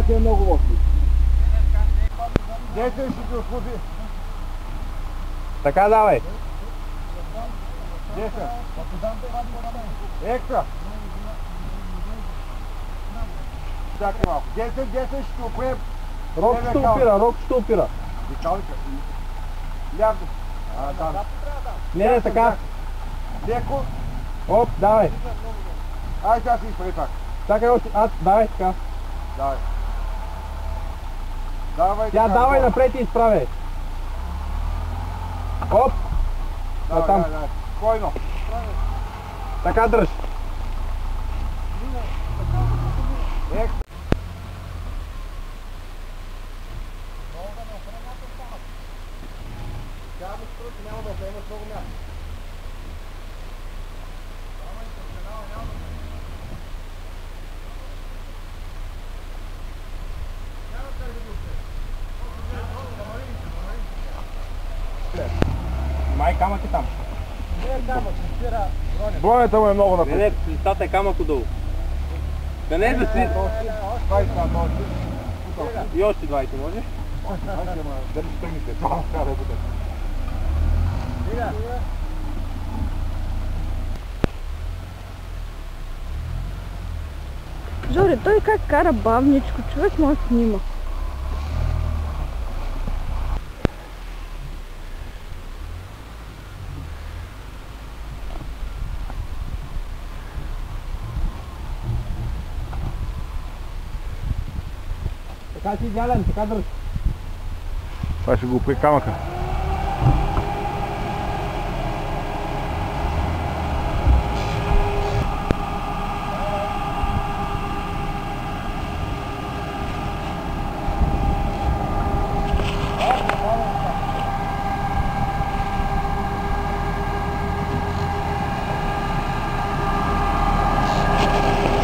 ти е много лошо. Дете ще ти отходи. Така давай. Дете. Екстра. Чакай малко. Дете ще ти опрем. Рок ще опира. Дикалика. Лявно. Там. Не, така. Леко. Оп, давай. Ай, сега си изпред пак. Чакай още, давай така. Давай. Давай. Тя давай напред и изправяй. Оп. Давай, там. давай. Спокойно. Така дръж. Екстра. Няма да вземеш много място. Май камък е там. Не е камък, ще спира бронята му е много напред. Не, листата е камък отдолу. Да не е да си... 20 И още 20 може? Дали ще тръгнете? Това трябва да бъде. Жори, той как кара бавничко, човек може да снима. Така си идеален, така дръж. Това ще го опре камъка.